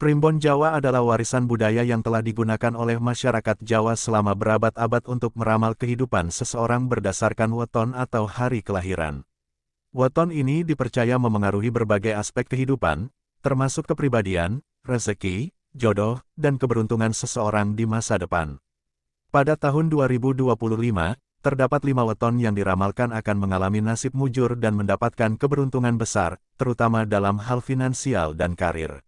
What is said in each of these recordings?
Primbon Jawa adalah warisan budaya yang telah digunakan oleh masyarakat Jawa selama berabad-abad untuk meramal kehidupan seseorang berdasarkan weton atau hari kelahiran. Weton ini dipercaya memengaruhi berbagai aspek kehidupan, termasuk kepribadian, rezeki, jodoh, dan keberuntungan seseorang di masa depan. Pada tahun 2025, terdapat 5 weton yang diramalkan akan mengalami nasib mujur dan mendapatkan keberuntungan besar, terutama dalam hal finansial dan karir.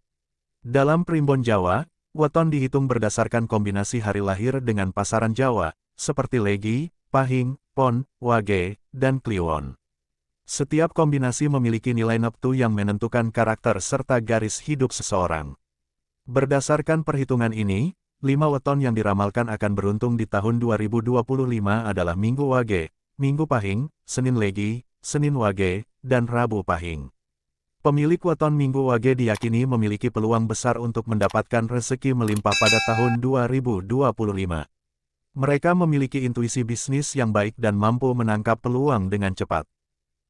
Dalam Primbon Jawa, weton dihitung berdasarkan kombinasi hari lahir dengan pasaran Jawa, seperti Legi, Pahing, Pon, Wage, dan Kliwon. Setiap kombinasi memiliki nilai neptu yang menentukan karakter serta garis hidup seseorang. Berdasarkan perhitungan ini, 5 weton yang diramalkan akan beruntung di tahun 2025 adalah Minggu Wage, Minggu Pahing, Senin Legi, Senin Wage, dan Rabu Pahing. Pemilik weton Minggu Wage diyakini memiliki peluang besar untuk mendapatkan rezeki melimpah pada tahun 2025. Mereka memiliki intuisi bisnis yang baik dan mampu menangkap peluang dengan cepat.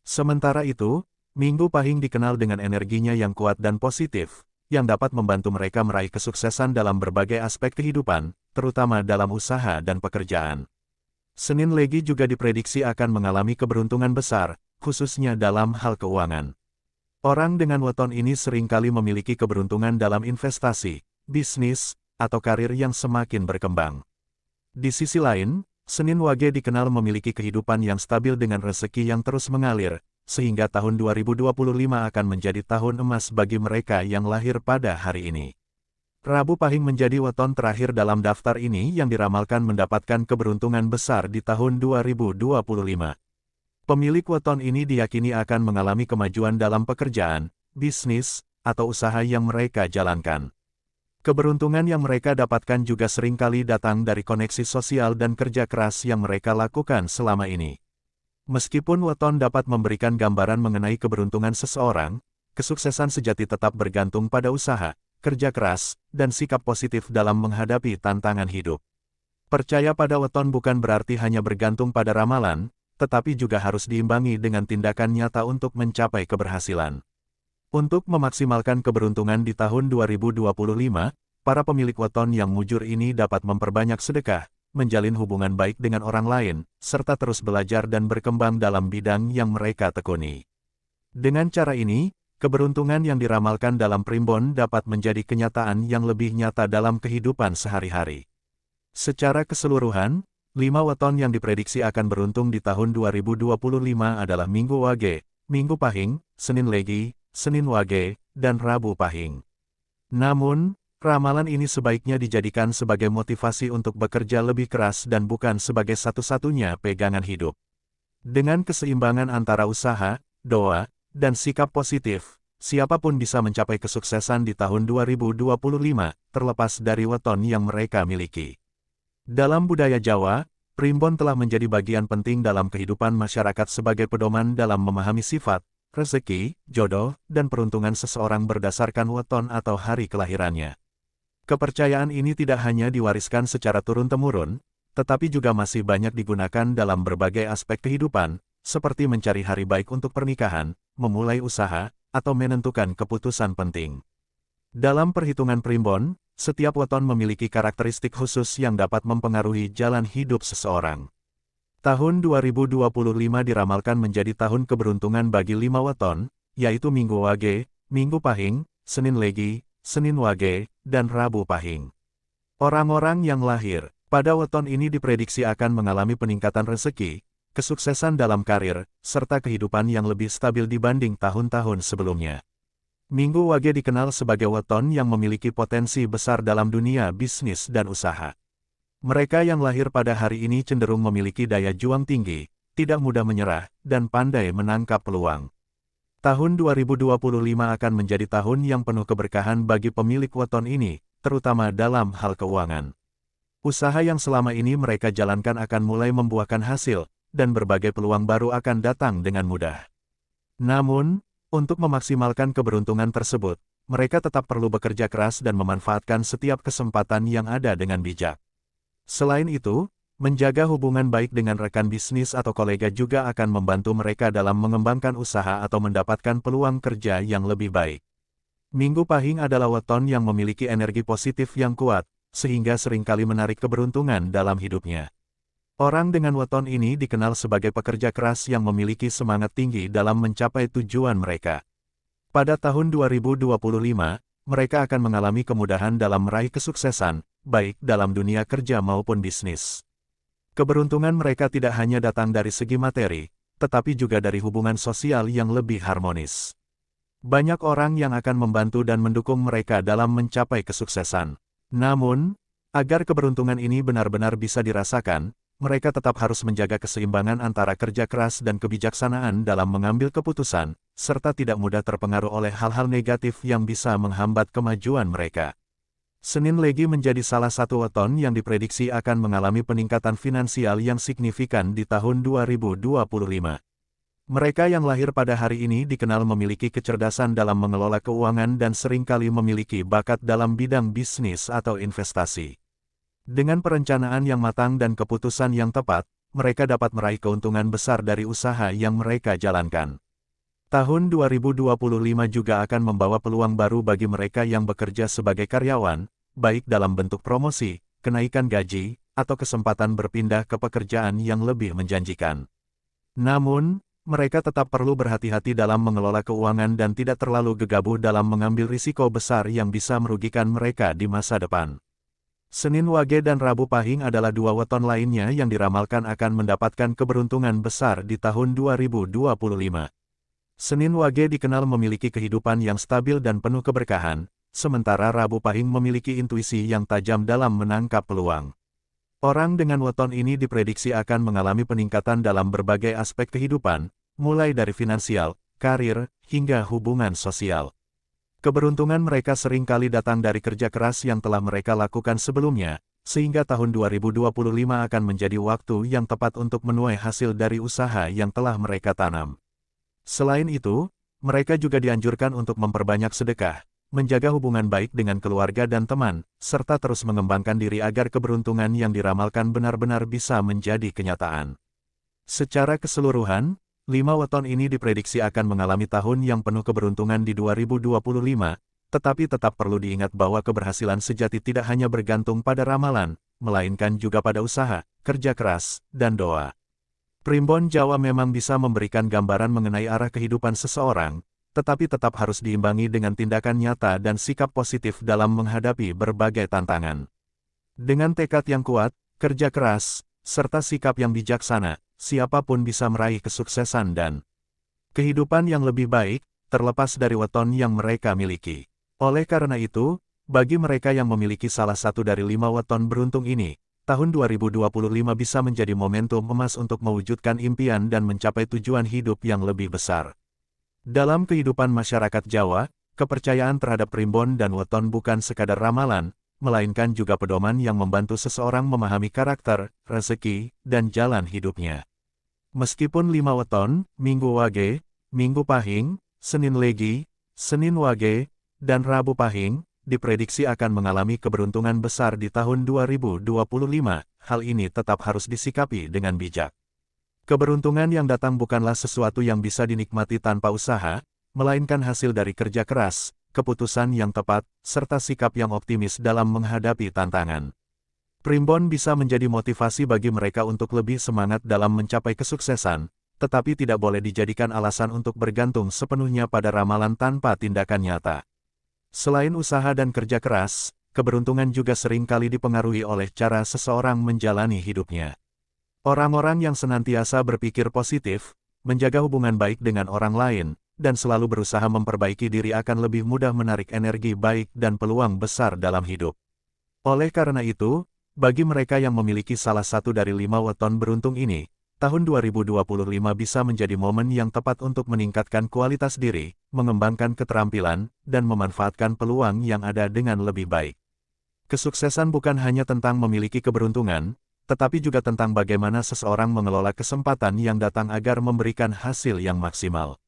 Sementara itu, Minggu Pahing dikenal dengan energinya yang kuat dan positif, yang dapat membantu mereka meraih kesuksesan dalam berbagai aspek kehidupan, terutama dalam usaha dan pekerjaan. Senin Legi juga diprediksi akan mengalami keberuntungan besar, khususnya dalam hal keuangan. Orang dengan weton ini seringkali memiliki keberuntungan dalam investasi, bisnis, atau karir yang semakin berkembang. Di sisi lain, Senin Wage dikenal memiliki kehidupan yang stabil dengan rezeki yang terus mengalir, sehingga tahun 2025 akan menjadi tahun emas bagi mereka yang lahir pada hari ini. Rabu Pahing menjadi weton terakhir dalam daftar ini yang diramalkan mendapatkan keberuntungan besar di tahun 2025. Pemilik weton ini diyakini akan mengalami kemajuan dalam pekerjaan, bisnis, atau usaha yang mereka jalankan. Keberuntungan yang mereka dapatkan juga seringkali datang dari koneksi sosial dan kerja keras yang mereka lakukan selama ini. Meskipun weton dapat memberikan gambaran mengenai keberuntungan seseorang, kesuksesan sejati tetap bergantung pada usaha, kerja keras, dan sikap positif dalam menghadapi tantangan hidup. Percaya pada weton bukan berarti hanya bergantung pada ramalan, tetapi juga harus diimbangi dengan tindakan nyata untuk mencapai keberhasilan. Untuk memaksimalkan keberuntungan di tahun 2025, para pemilik weton yang mujur ini dapat memperbanyak sedekah, menjalin hubungan baik dengan orang lain, serta terus belajar dan berkembang dalam bidang yang mereka tekuni. Dengan cara ini, keberuntungan yang diramalkan dalam Primbon dapat menjadi kenyataan yang lebih nyata dalam kehidupan sehari-hari. Secara keseluruhan, 5 weton yang diprediksi akan beruntung di tahun 2025 adalah Minggu Wage, Minggu Pahing, Senin Legi, Senin Wage, dan Rabu Pahing. Namun, ramalan ini sebaiknya dijadikan sebagai motivasi untuk bekerja lebih keras dan bukan sebagai satu-satunya pegangan hidup. Dengan keseimbangan antara usaha, doa, dan sikap positif, siapapun bisa mencapai kesuksesan di tahun 2025, terlepas dari weton yang mereka miliki. Dalam budaya Jawa, Primbon telah menjadi bagian penting dalam kehidupan masyarakat sebagai pedoman dalam memahami sifat, rezeki, jodoh, dan peruntungan seseorang berdasarkan weton atau hari kelahirannya. Kepercayaan ini tidak hanya diwariskan secara turun-temurun, tetapi juga masih banyak digunakan dalam berbagai aspek kehidupan, seperti mencari hari baik untuk pernikahan, memulai usaha, atau menentukan keputusan penting. Dalam perhitungan Primbon, setiap weton memiliki karakteristik khusus yang dapat mempengaruhi jalan hidup seseorang. Tahun 2025 diramalkan menjadi tahun keberuntungan bagi 5 weton, yaitu Minggu Wage, Minggu Pahing, Senin Legi, Senin Wage, dan Rabu Pahing. Orang-orang yang lahir pada weton ini diprediksi akan mengalami peningkatan rezeki, kesuksesan dalam karir, serta kehidupan yang lebih stabil dibanding tahun-tahun sebelumnya. Minggu Wage dikenal sebagai weton yang memiliki potensi besar dalam dunia bisnis dan usaha. Mereka yang lahir pada hari ini cenderung memiliki daya juang tinggi, tidak mudah menyerah, dan pandai menangkap peluang. Tahun 2025 akan menjadi tahun yang penuh keberkahan bagi pemilik weton ini, terutama dalam hal keuangan. Usaha yang selama ini mereka jalankan akan mulai membuahkan hasil, dan berbagai peluang baru akan datang dengan mudah. Namun, untuk memaksimalkan keberuntungan tersebut, mereka tetap perlu bekerja keras dan memanfaatkan setiap kesempatan yang ada dengan bijak. Selain itu, menjaga hubungan baik dengan rekan bisnis atau kolega juga akan membantu mereka dalam mengembangkan usaha atau mendapatkan peluang kerja yang lebih baik. Minggu Pahing adalah weton yang memiliki energi positif yang kuat, sehingga seringkali menarik keberuntungan dalam hidupnya. Orang dengan weton ini dikenal sebagai pekerja keras yang memiliki semangat tinggi dalam mencapai tujuan mereka. Pada tahun 2025, mereka akan mengalami kemudahan dalam meraih kesuksesan, baik dalam dunia kerja maupun bisnis. Keberuntungan mereka tidak hanya datang dari segi materi, tetapi juga dari hubungan sosial yang lebih harmonis. Banyak orang yang akan membantu dan mendukung mereka dalam mencapai kesuksesan. Namun, agar keberuntungan ini benar-benar bisa dirasakan, mereka tetap harus menjaga keseimbangan antara kerja keras dan kebijaksanaan dalam mengambil keputusan, serta tidak mudah terpengaruh oleh hal-hal negatif yang bisa menghambat kemajuan mereka. Senin Legi menjadi salah satu weton yang diprediksi akan mengalami peningkatan finansial yang signifikan di tahun 2025. Mereka yang lahir pada hari ini dikenal memiliki kecerdasan dalam mengelola keuangan dan seringkali memiliki bakat dalam bidang bisnis atau investasi. Dengan perencanaan yang matang dan keputusan yang tepat, mereka dapat meraih keuntungan besar dari usaha yang mereka jalankan. Tahun 2025 juga akan membawa peluang baru bagi mereka yang bekerja sebagai karyawan, baik dalam bentuk promosi, kenaikan gaji, atau kesempatan berpindah ke pekerjaan yang lebih menjanjikan. Namun, mereka tetap perlu berhati-hati dalam mengelola keuangan dan tidak terlalu gegabah dalam mengambil risiko besar yang bisa merugikan mereka di masa depan. Senin Wage dan Rabu Pahing adalah dua weton lainnya yang diramalkan akan mendapatkan keberuntungan besar di tahun 2025. Senin Wage dikenal memiliki kehidupan yang stabil dan penuh keberkahan, sementara Rabu Pahing memiliki intuisi yang tajam dalam menangkap peluang. Orang dengan weton ini diprediksi akan mengalami peningkatan dalam berbagai aspek kehidupan, mulai dari finansial, karir, hingga hubungan sosial. Keberuntungan mereka seringkali datang dari kerja keras yang telah mereka lakukan sebelumnya, sehingga tahun 2025 akan menjadi waktu yang tepat untuk menuai hasil dari usaha yang telah mereka tanam. Selain itu, mereka juga dianjurkan untuk memperbanyak sedekah, menjaga hubungan baik dengan keluarga dan teman, serta terus mengembangkan diri agar keberuntungan yang diramalkan benar-benar bisa menjadi kenyataan. Secara keseluruhan, 5 weton ini diprediksi akan mengalami tahun yang penuh keberuntungan di 2025, tetapi tetap perlu diingat bahwa keberhasilan sejati tidak hanya bergantung pada ramalan, melainkan juga pada usaha, kerja keras, dan doa. Primbon Jawa memang bisa memberikan gambaran mengenai arah kehidupan seseorang, tetapi tetap harus diimbangi dengan tindakan nyata dan sikap positif dalam menghadapi berbagai tantangan. Dengan tekad yang kuat, kerja keras, serta sikap yang bijaksana, siapapun bisa meraih kesuksesan dan kehidupan yang lebih baik, terlepas dari weton yang mereka miliki. Oleh karena itu, bagi mereka yang memiliki salah satu dari 5 weton beruntung ini, tahun 2025 bisa menjadi momentum emas untuk mewujudkan impian dan mencapai tujuan hidup yang lebih besar. Dalam kehidupan masyarakat Jawa, kepercayaan terhadap primbon dan weton bukan sekadar ramalan, melainkan juga pedoman yang membantu seseorang memahami karakter, rezeki, dan jalan hidupnya. Meskipun 5 weton, Minggu Wage, Minggu Pahing, Senin Legi, Senin Wage, dan Rabu Pahing, diprediksi akan mengalami keberuntungan besar di tahun 2025, hal ini tetap harus disikapi dengan bijak. Keberuntungan yang datang bukanlah sesuatu yang bisa dinikmati tanpa usaha, melainkan hasil dari kerja keras, keputusan yang tepat, serta sikap yang optimis dalam menghadapi tantangan. Primbon bisa menjadi motivasi bagi mereka untuk lebih semangat dalam mencapai kesuksesan, tetapi tidak boleh dijadikan alasan untuk bergantung sepenuhnya pada ramalan tanpa tindakan nyata. Selain usaha dan kerja keras, keberuntungan juga seringkali dipengaruhi oleh cara seseorang menjalani hidupnya. Orang-orang yang senantiasa berpikir positif, menjaga hubungan baik dengan orang lain, dan selalu berusaha memperbaiki diri akan lebih mudah menarik energi baik dan peluang besar dalam hidup. Oleh karena itu, bagi mereka yang memiliki salah satu dari 5 weton beruntung ini, tahun 2025 bisa menjadi momen yang tepat untuk meningkatkan kualitas diri, mengembangkan keterampilan, dan memanfaatkan peluang yang ada dengan lebih baik. Kesuksesan bukan hanya tentang memiliki keberuntungan, tetapi juga tentang bagaimana seseorang mengelola kesempatan yang datang agar memberikan hasil yang maksimal.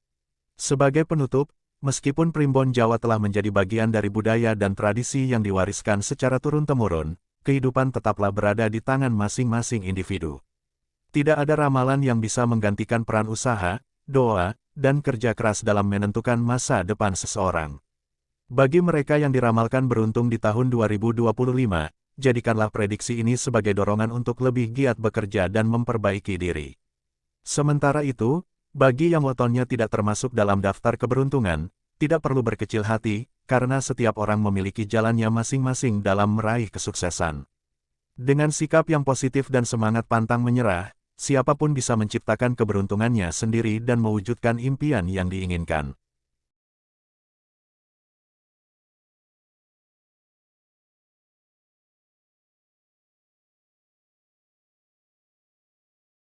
Sebagai penutup, meskipun primbon Jawa telah menjadi bagian dari budaya dan tradisi yang diwariskan secara turun-temurun, kehidupan tetaplah berada di tangan masing-masing individu. Tidak ada ramalan yang bisa menggantikan peran usaha, doa, dan kerja keras dalam menentukan masa depan seseorang. Bagi mereka yang diramalkan beruntung di tahun 2025, jadikanlah prediksi ini sebagai dorongan untuk lebih giat bekerja dan memperbaiki diri. Sementara itu, bagi yang wetonnya tidak termasuk dalam daftar keberuntungan, tidak perlu berkecil hati, karena setiap orang memiliki jalannya masing-masing dalam meraih kesuksesan. Dengan sikap yang positif dan semangat pantang menyerah, siapapun bisa menciptakan keberuntungannya sendiri dan mewujudkan impian yang diinginkan.